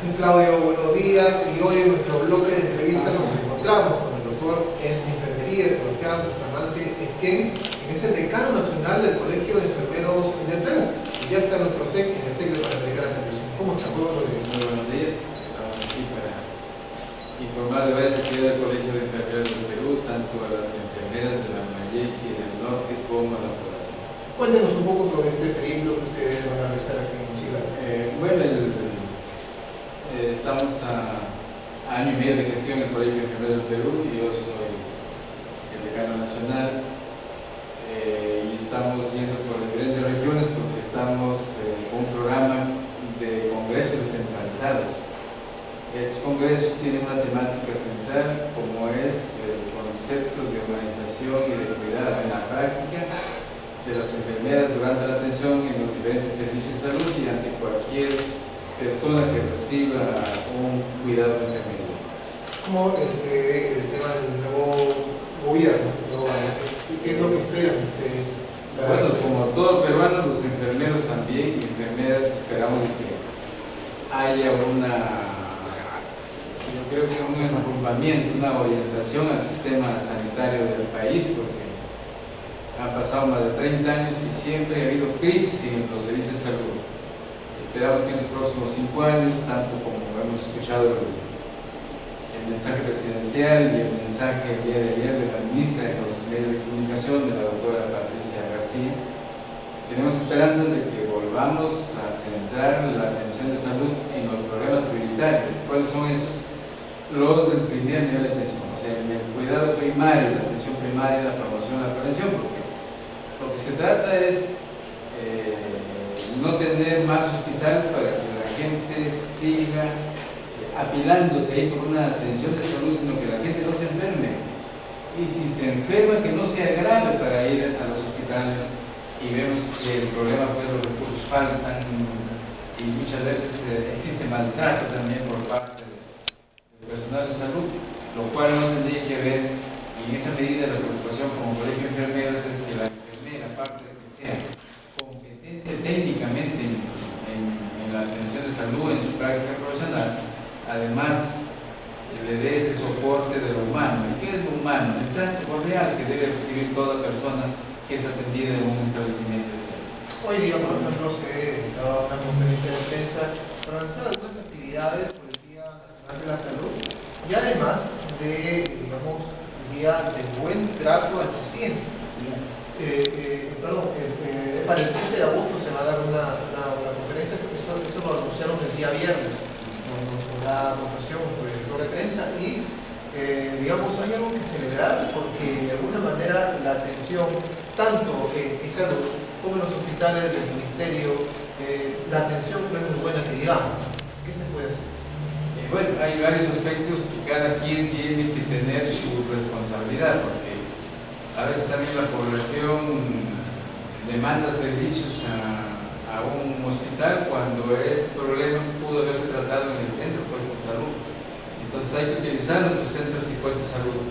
Claudio, buenos días. Y hoy en nuestro bloque de entrevistas nos encontramos con el doctor en enfermería Sebastián Bustamante Esquén, que es el decano nacional del Colegio de Enfermeros del Perú. Y ya está nuestro SEC en el SEC de Panamericana Televisión. ¿Cómo está? Muy buenos días. Estamos aquí para informar de varias actividades del Colegio de Enfermeros del Perú, tanto a las enfermeras de la Mayeque del norte como a la población. Cuéntenos un poco sobre este periplo que ustedes van a realizar aquí en Chile. Estamos a año y medio de gestión en el Colegio de Enfermeros del Perú y yo soy el decano nacional y estamos yendo por diferentes regiones porque estamos con un programa de congresos descentralizados. Estos congresos tienen una temática central como es el concepto de organización y de cuidado en la práctica de las enfermeras durante la atención en los diferentes servicios de salud y ante cualquier persona que reciba un cuidado de enfermería. ¿Cómo el tema del nuevo gobierno, qué es lo que esperan ustedes? Bueno, como todo peruano, los enfermeros también y enfermeras esperamos que haya yo creo que un enrumamiento, una orientación al sistema sanitario del país, porque han pasado más de 30 años y siempre ha habido crisis en los servicios de salud. Esperamos que en los próximos 5 años, tanto como hemos escuchado el mensaje presidencial y el mensaje el día de ayer de la ministra de los medios de comunicación, de la doctora Patricia García, tenemos esperanzas de que volvamos a centrar la atención de salud en los problemas prioritarios. ¿Cuáles son esos? Los del primer nivel de atención, o sea, el cuidado primario, la atención primaria, la promoción, la prevención, porque lo que se trata es no tener más hospitales para que la gente siga apilándose ahí por una atención de salud, sino que la gente no se enferme. Y si se enferma, que no sea grave para ir a los hospitales. Y vemos que el problema, pues los recursos faltan y muchas veces existe maltrato también por parte del personal de salud, lo cual no tendría que ver, y en esa medida la preocupación como colegio de enfermeros es que la enfermera, aparte de que sea competente técnicamente en la atención de salud, en su práctica profesional, además le dé el soporte de lo humano. ¿Y qué es lo humano? El trato cordial que debe recibir toda persona que es atendida en un establecimiento de salud. Hoy día, por ejemplo, se daba una conferencia de prensa para lanzar algunas actividades por el Día Nacional de la Salud y además de, digamos, el día de buen trato al paciente. Para el 15 de agosto se va a dar una conferencia, eso lo anunciaron el día viernes, con la votación por el director de prensa y digamos, hay algo que celebrar porque de alguna manera la atención, tanto en salud como en los hospitales del ministerio, la atención no es muy buena que digamos. ¿Qué se puede hacer? Bueno, hay varios aspectos que cada quien tiene que tener su responsabilidad, porque a veces también la población demanda servicios a un hospital cuando ese problema pudo haberse tratado en el centro puesto de salud. Entonces hay que utilizar nuestros centros y puestos de salud.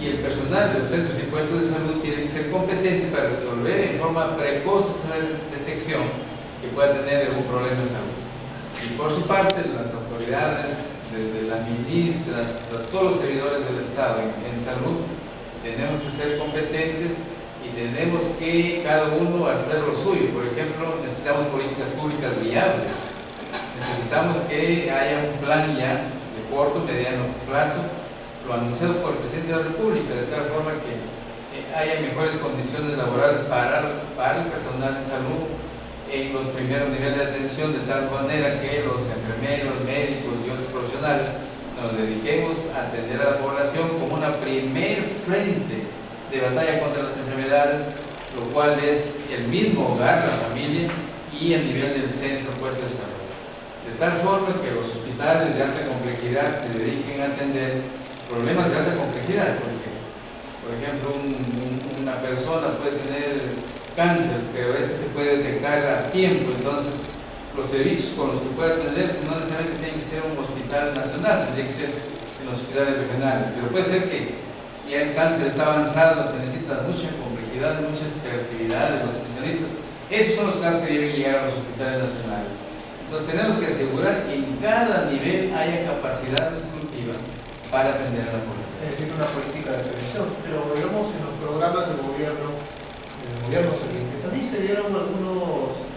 Y el personal de los centros y puestos de salud tiene que ser competente para resolver en forma precoz esa detección que pueda tener algún problema de salud. Y por su parte, las autoridades, desde las ministras, todos los servidores del Estado en salud, tenemos que ser competentes y tenemos que cada uno hacer lo suyo. Por ejemplo, necesitamos políticas públicas viables. Necesitamos que haya un plan ya de corto, mediano plazo, lo anunciado por el presidente de la República, de tal forma que haya mejores condiciones laborales para el personal de salud en los primeros niveles de atención, de tal manera que los enfermeros, médicos y otros profesionales nos dediquemos a atender a la población como una primer frente de batalla contra las enfermedades, lo cual es el mismo hogar, la familia y el nivel del centro puesto de salud. De tal forma que los hospitales de alta complejidad se dediquen a atender problemas de alta complejidad, porque, por ejemplo, una persona puede tener cáncer, pero este se puede detectar a tiempo, entonces los servicios con los que puede atenderse no necesariamente tiene que ser un hospital nacional, tendría que ser en los hospitales regionales, pero puede ser que ya el cáncer está avanzado, se necesita mucha complejidad, mucha expertividad de los especialistas. Esos son los casos que deben llegar a los hospitales nacionales. Entonces tenemos que asegurar que en cada nivel haya capacidad resolutiva para atender a la población. Es decir, una política de prevención. Pero digamos, en los programas de gobierno, en el gobierno siguiente, también se dieron algunos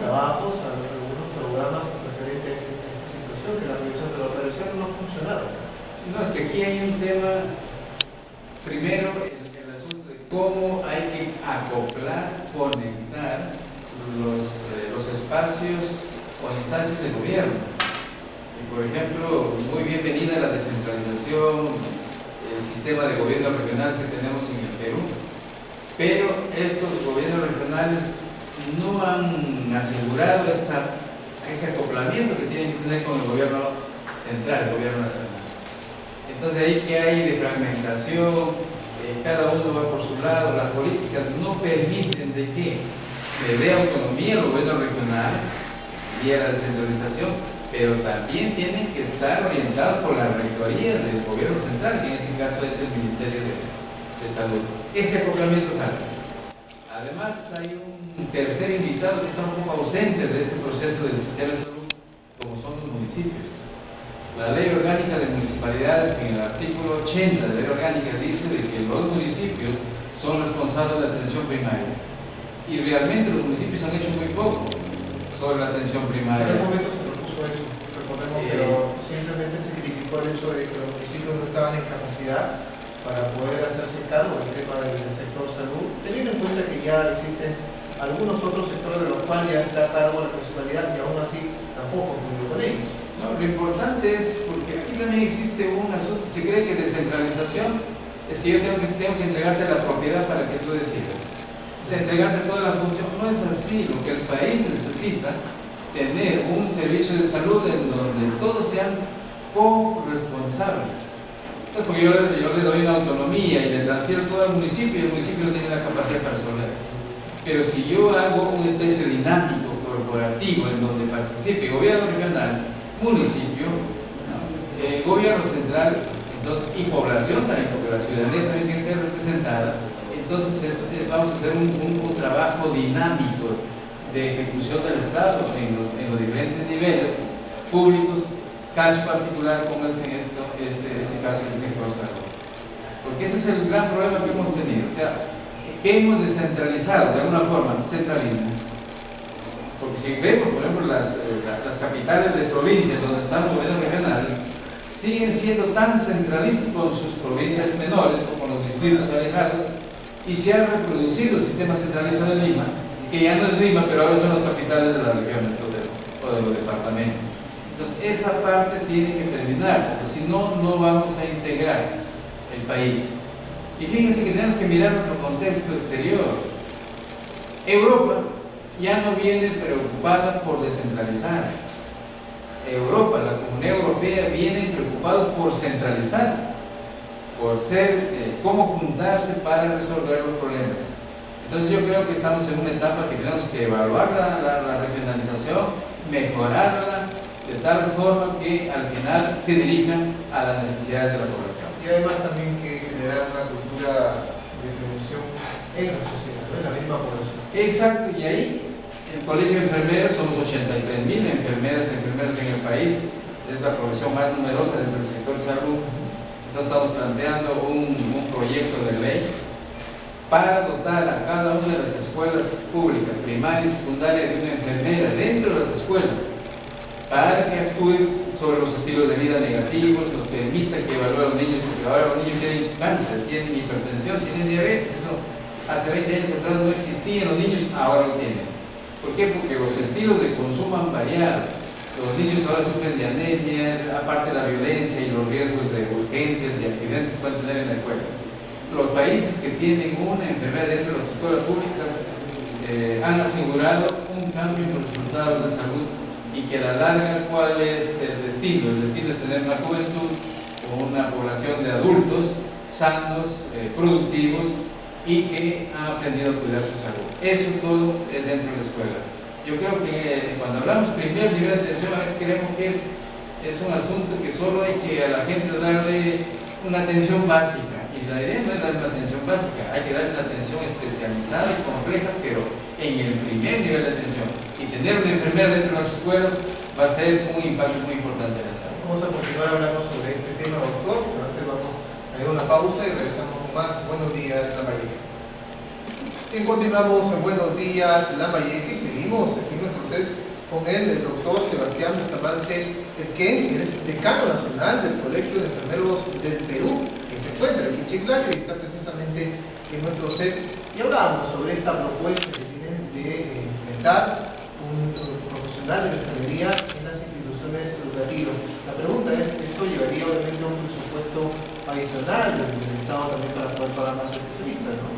trabajos, algunos programas referentes a esta situación, que la prevención de la operación no funcionaron. No, es que aquí hay un tema, primero, el asunto de cómo hay que acoplar, conectar los espacios o instancias de gobierno. Y por ejemplo, muy bienvenida la descentralización, el sistema de gobiernos regionales que tenemos en el Perú, pero estos gobiernos regionales no han asegurado ese acoplamiento que tienen que tener con el gobierno central, el gobierno nacional. Entonces ahí que hay de fragmentación, cada uno va por su lado, las políticas no permiten de que le dé autonomía a los gobiernos regionales vía la descentralización, pero también tienen que estar orientados por la rectoría del gobierno central, que en este caso es el Ministerio de Salud. Ese acoplamiento falta. Además hay un tercer invitado que está un poco ausente de este proceso del sistema de salud, como son los municipios. La Ley Orgánica de Municipalidades, en el artículo 80 de la Ley Orgánica, dice de que los municipios son responsables de la atención primaria. Y realmente los municipios han hecho muy poco sobre la atención primaria. En algún momento se propuso eso, recordemos, pero simplemente se criticó el hecho de que los municipios no estaban en capacidad para poder hacerse cargo del tema del sector salud, teniendo en cuenta que ya existen algunos otros sectores de los cuales ya está a cargo la municipalidad y aún así tampoco cumplió con ellos. No, lo importante es, porque aquí también existe un asunto, se cree que descentralización es que yo tengo que entregarte la propiedad para que tú decidas. O sea, entregarte toda la función. No es así. Lo que el país necesita, tener un servicio de salud en donde todos sean corresponsables. Entonces, porque yo le doy una autonomía y le transfiero todo al municipio, y el municipio no tiene la capacidad para resolver. Pero si yo hago una especie dinámico, corporativo, en donde participe gobierno regional, municipio, gobierno central, entonces, y población también, porque la ciudadanía también tiene que estar representada, entonces vamos a hacer un trabajo dinámico de ejecución del Estado en los diferentes niveles públicos, caso particular, póngase en este caso del sector salud. Porque ese es el gran problema que hemos tenido. O sea, que hemos descentralizado de alguna forma, centralismo. Porque si vemos, por ejemplo, las capitales de provincias donde están los gobiernos regionales, siguen siendo tan centralistas con sus provincias menores o con los distritos alejados, y se ha reproducido el sistema centralista de Lima, que ya no es Lima, pero ahora son las capitales de las regiones o de los departamentos. Entonces, esa parte tiene que terminar, porque si no, no vamos a integrar el país. Y fíjense que tenemos que mirar nuestro contexto exterior. Europa ya no viene preocupada por descentralizar. Europa, la Comunidad Europea, vienen preocupados por centralizar, por cómo juntarse para resolver los problemas. Entonces yo creo que estamos en una etapa que tenemos que evaluar la regionalización, mejorarla de tal forma que al final se dirijan a las necesidades de la población. Y además también que generar una cultura de prevención en la sociedad, en la misma población. Exacto, y ahí el colegio de enfermeros somos 83.000 enfermeros en el país, es la profesión más numerosa dentro del sector salud. Entonces estamos planteando un proyecto de ley para dotar a cada una de las escuelas públicas, primaria y secundaria, de una enfermera dentro de las escuelas, para que actúe sobre los estilos de vida negativos, nos permita que evalúe a los niños, porque ahora los niños tienen cáncer, tienen hipertensión, tienen diabetes. Eso hace 20 años atrás no existía en los niños, ahora lo tienen. ¿Por qué? Porque los estilos de consumo han variado. Los niños ahora sufren de anemia, aparte de la violencia y los riesgos de urgencias y accidentes que pueden tener en la escuela. Los países que tienen una enfermedad dentro de las escuelas públicas han asegurado un cambio en los resultados de salud, y que a la larga, ¿cuál es el destino? El destino es tener una juventud o una población de adultos sanos, productivos y que han aprendido a cuidar su salud. Eso todo es dentro de la escuela. Yo creo que cuando hablamos primer nivel de atención, a veces creemos que es un asunto que solo hay que a la gente darle una atención básica. Y la idea no es darle una atención básica, hay que darle una atención especializada y compleja, pero en el primer nivel de atención. Y tener una enfermera dentro de las escuelas va a ser un impacto muy importante en la salud. Vamos a continuar hablando sobre este tema, doctor, pero antes vamos a ir a una pausa y regresamos con más. Buenos días, Lambayeque. Y continuamos en Buenos días, Lambayeque, y seguimos aquí en nuestro set con el doctor Sebastián Bustamante Etquén, que es decano nacional del Colegio de Enfermeros del Perú, que se encuentra aquí en Chiclayo y está precisamente en nuestro set. Y hablábamos sobre esta propuesta que tienen de implementar un profesional de la enfermería en las instituciones educativas. La pregunta es, ¿esto llevaría obviamente a un presupuesto adicional del Estado también para poder pagar más especialistas, ¿no?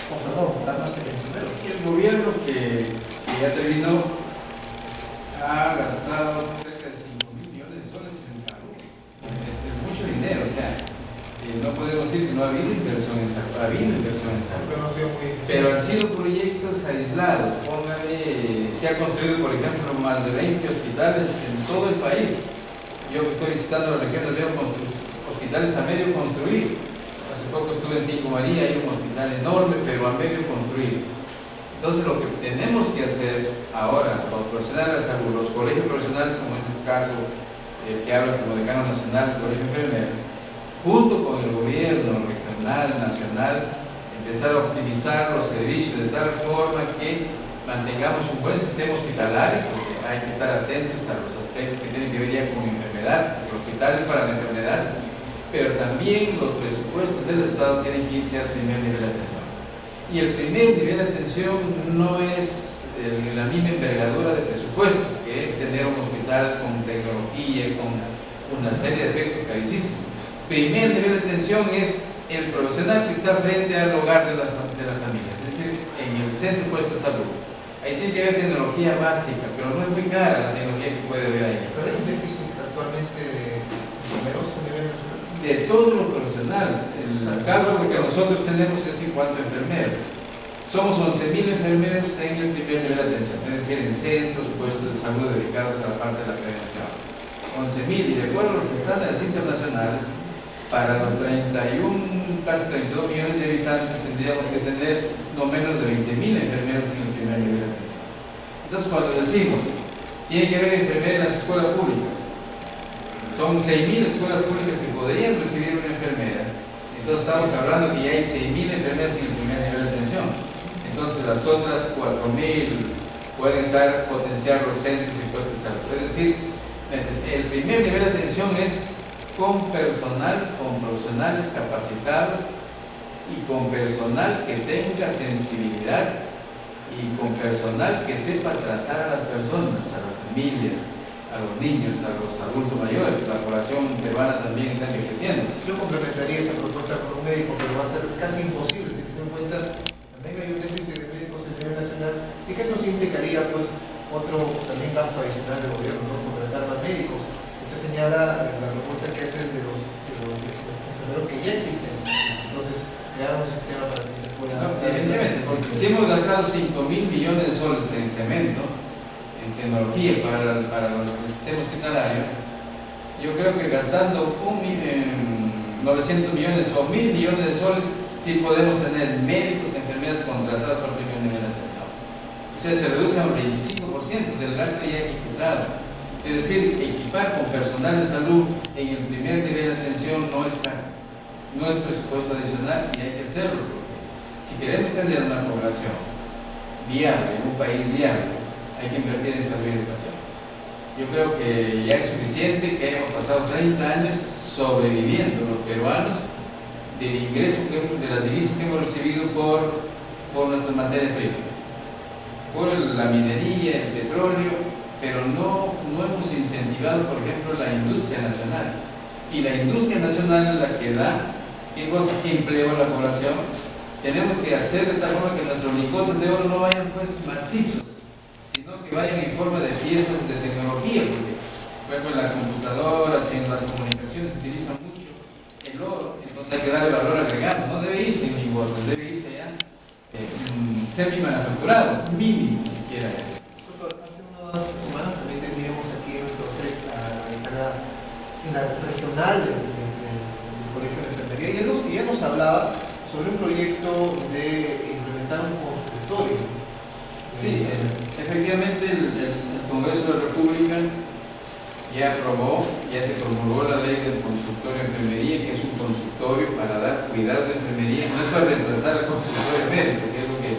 O perdón, pagar más enfermeros? El gobierno que ya terminó ha gastado cerca de 5.000 millones de soles en salud. Es mucho dinero, o sea, no podemos decir que no ha habido inversión en salud, ha habido inversión en salud. Pero han sido proyectos aislados. Póngale, se ha construido, por ejemplo, más de 20 hospitales en todo el país. Yo que estoy visitando la región, veo hospitales a medio construir. Hace poco estuve en Tingo María, hay un hospital enorme, pero a medio construir. Entonces, lo que tenemos que hacer ahora, los profesionales de salud, los colegios profesionales, como es el caso que habla como decano nacional del Colegio de Enfermeros, junto con el gobierno regional, nacional, empezar a optimizar los servicios de tal forma que mantengamos un buen sistema hospitalario, porque hay que estar atentos a los aspectos que tienen que ver ya con enfermedad. El hospital es para la enfermedad, pero también los presupuestos del Estado tienen que irse al primer nivel de atención. Y el primer nivel de atención no es la misma envergadura de presupuesto, que es tener un hospital con tecnología, con una serie de efectos carísimos. Primer nivel de atención es el profesional que está frente al hogar de la familia, es decir, en el centro puesto de salud. Ahí tiene que haber tecnología básica, pero no es muy cara la tecnología que puede haber ahí. ¿Pero hay un déficit actualmente de enfermeros a nivel nacional? De todos los profesionales. El cálculo que nosotros tenemos es en cuanto a enfermeros. Somos 11.000 enfermeros en el primer nivel de atención, es decir, en centros, puestos de salud dedicados a la parte de la prevención. 11.000, y de acuerdo a los estándares internacionales, para los 31, casi 32 millones de habitantes tendríamos que tener no menos de 20.000 enfermeros en el primer nivel de atención. Entonces, cuando decimos, tiene que haber enfermeros en las escuelas públicas, son 6.000 escuelas públicas que podrían recibir una enfermera. Entonces estamos hablando que ya hay 6.000 enfermeras en el primer nivel de atención. Entonces las otras 4.000 pueden estar potenciar los centros y puestos de salud. Es decir, el primer nivel de atención es con personal, con profesionales capacitados y con personal que tenga sensibilidad y con personal que sepa tratar a las personas, a las familias, a los niños, a los adultos mayores. La población peruana también está envejeciendo. Yo complementaría esa propuesta con un médico, pero va a ser casi imposible, teniendo en cuenta también hay un déficit de médicos a nivel nacional y que eso sí implicaría pues otro también gasto adicional del gobierno, ¿no? Contratar más médicos. Usted señala la propuesta que hace de los enfermeros que ya existen, entonces crear un sistema para que se pueda... No, evidentemente, porque si hemos gastado 5.000 millones de soles en cemento, en tecnología para el sistema hospitalario, yo creo que gastando 900 millones o 1.000 millones de soles, sí podemos tener médicos, enfermeras contratados por el primer nivel de atención. O sea, se reduce a un 25% del gasto ya ejecutado. Es decir, equipar con personal de salud en el primer nivel de atención no es caro, no es presupuesto adicional y hay que hacerlo, porque si queremos tener una población viable, un país viable, hay que invertir en salud y educación. Yo creo que ya es suficiente que hayamos pasado 30 años sobreviviendo los peruanos del ingreso, de las divisas que hemos recibido por nuestras materias primas, por la minería, el petróleo, pero no hemos incentivado, por ejemplo, la industria nacional. Y la industria nacional es la que da empleo a la población. Tenemos que hacer de tal forma que nuestros lingotes de oro no vayan pues macizos, sino que vayan en forma de piezas de tecnología, porque por ejemplo en las computadoras y en las comunicaciones se utiliza mucho el oro, entonces hay que darle valor agregado, no debe irse en lingotes, debe irse ya semi-manufacturado, mínimo siquiera eso. Doctor, hace unas semanas también teníamos aquí en nuestro CEX la decana en la regional del Colegio de Enfermería y ella nos hablaba sobre un proyecto de implementar un consultorio. Sí, efectivamente ya aprobó, ya se promulgó la ley del consultorio de enfermería, que es un consultorio para dar cuidado de enfermería, no es para reemplazar al consultorio médico, que es lo que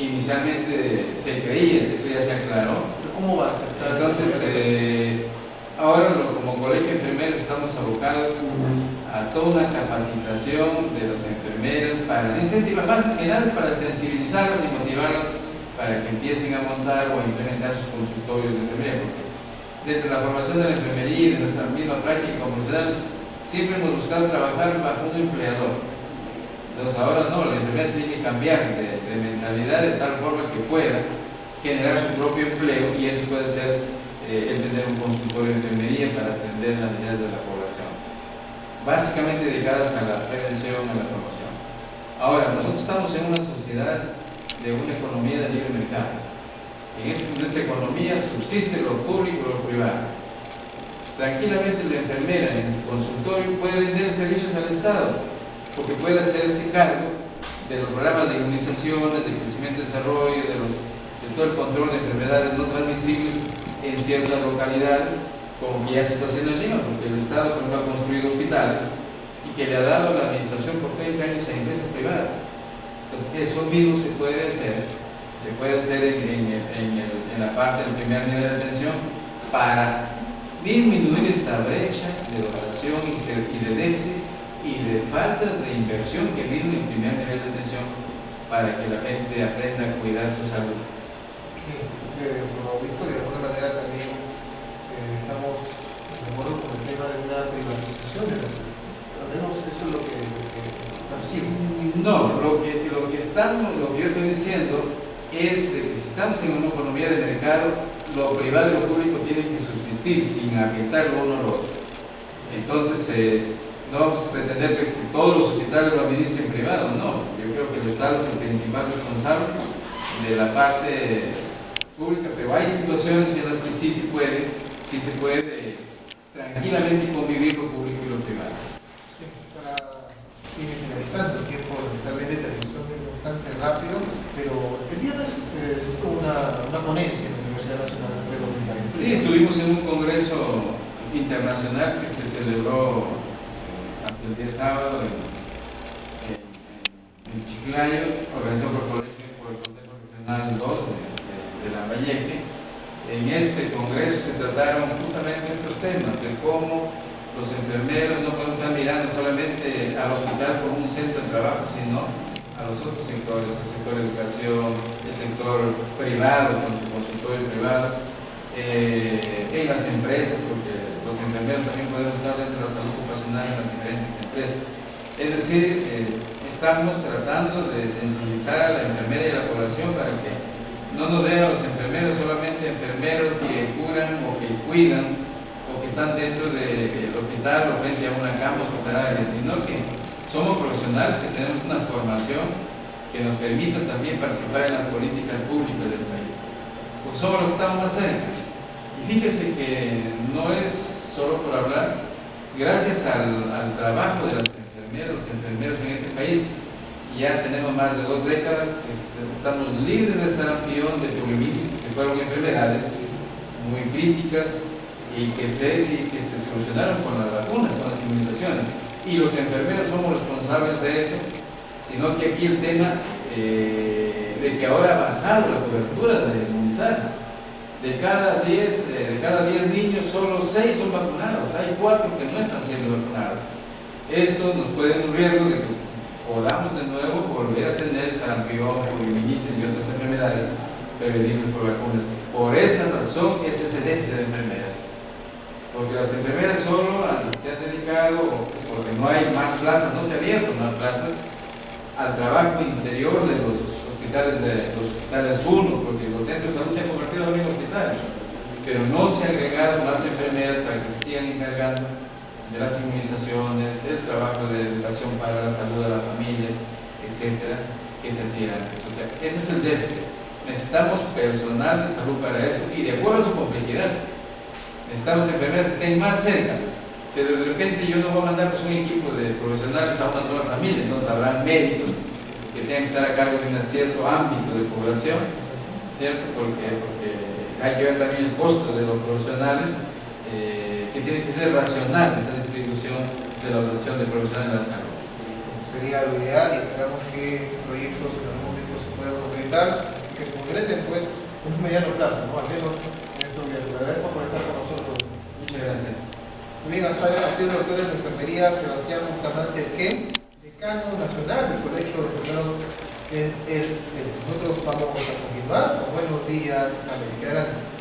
inicialmente se creía, eso ya se aclaró. ¿Cómo vas a estar? Entonces, ahora como colegio enfermero estamos abocados a toda una capacitación de las enfermeras para incentivar, más que nada para sensibilizarlas y motivarlas para que empiecen a montar o a implementar sus consultorios de enfermería, porque dentro de la formación de la enfermería y de nuestra misma práctica como profesionales siempre hemos buscado trabajar bajo un empleador. Entonces ahora no, la enfermera tiene que cambiar de mentalidad de tal forma que pueda generar su propio empleo, y eso puede ser el tener un consultorio de enfermería para atender las necesidades de la población, básicamente dedicadas a la prevención, a la promoción. Ahora, nosotros estamos en una sociedad de una economía de libre mercado. En nuestra economía subsiste lo público y lo privado. Tranquilamente la enfermera en su consultorio puede vender servicios al Estado, porque puede hacerse cargo de los programas de inmunizaciones, de crecimiento y desarrollo, de todo el control de enfermedades no transmisibles en ciertas localidades, como que ya se está haciendo en Lima, porque el Estado, por ejemplo, ha construido hospitales y que le ha dado la administración por 30 años a empresas privadas. Entonces, eso mismo se puede hacer en la parte del primer nivel de atención para disminuir esta brecha de dotación y de déficit y de falta de inversión que vive en primer nivel de atención para que la gente aprenda a cuidar su salud. Como visto, de alguna manera también estamos de acuerdo con el tema de una privatización de la salud. Al menos eso es lo que percibo. No, lo que yo estoy diciendo es de que si estamos en una economía de mercado, lo privado y lo público tienen que subsistir sin afectar lo uno al otro. Entonces, no vamos a pretender que todos los hospitales lo administren privado, no. Yo creo que el Estado es el principal responsable de la parte pública, pero hay situaciones en las que sí se puede tranquilamente convivir lo público y lo privado. Sí, para ir finalizando, el tiempo lamentablemente de televisión es bastante rápido, pero el viernes se tuvo una ponencia en la Universidad Nacional de Dominicana. Sí, estuvimos en un congreso internacional que se celebró el día sábado en Chiclayo, organizado por el Consejo Regional 2 de Lambayeque. En este congreso se trataron justamente estos temas de cómo los enfermeros no pueden estar mirando solamente al hospital como un centro de trabajo, sino a los otros sectores, el sector de educación, el sector privado con sus consultorios privados, en las empresas, porque los enfermeros también pueden estar dentro de la salud ocupacional en las diferentes empresas. Es decir, estamos tratando de sensibilizar a la enfermera y a la población para que no nos vean los enfermeros solamente enfermeros que curan o que cuidan o que están dentro del hospital o frente a una cama hospitalaria, sino que somos profesionales que tenemos una formación que nos permita también participar en las políticas públicas del país, porque somos los que estamos más cerca. Y fíjese que no es solo por hablar, gracias al trabajo de las enfermeras, los enfermeros en este país, ya tenemos más de 2 décadas que estamos libres del sarampión, de poliomielitis, que fueron enfermedades muy críticas y que se solucionaron con las vacunas, con las inmunizaciones. Y los enfermeros somos responsables de eso, sino que aquí el tema de que ahora ha bajado la cobertura de inmunizar. De cada 10 niños, solo 6 son vacunados, hay 4 que no están siendo vacunados. Esto nos puede dar un riesgo de que podamos de nuevo volver a tener sarampión, poliomielitis y otras enfermedades prevenibles por vacunas. Por esa razón es ese déficit de enfermeras. Porque las enfermeras solo se han dedicado, porque no hay más plazas, no se han abierto más plazas, al trabajo interior de los hospitales 1, porque los centros de salud se han convertido en hospitales, pero no se han agregado más enfermeras para que se sigan encargando de las inmunizaciones, del trabajo de educación para la salud de las familias, etcétera, que se hacía antes. O sea, ese es el déficit. Necesitamos personal de salud para eso y de acuerdo a su complejidad. Necesitamos enfermeras que estén más cerca, pero de repente yo no voy a mandar pues, un equipo de profesionales a una sola familia, entonces habrá médicos que tengan que estar a cargo de un cierto ámbito de población, ¿cierto? Porque hay que ver también el costo de los profesionales que tiene que ser racional esa distribución de la dotación de profesionales de la salud. Sería lo ideal y esperamos que estos proyectos en algún momento se puedan concretar y que se concreten pues en un mediano plazo, ¿no? Al menos en este gobierno. Le agradezco por estar con nosotros. Muchas gracias. También ha sido el doctor en enfermería Sebastián Bustamante Erquén, decano nacional del Colegio de Enfermeros en el. Nosotros vamos a continuar con Buenos Días América. Adelante.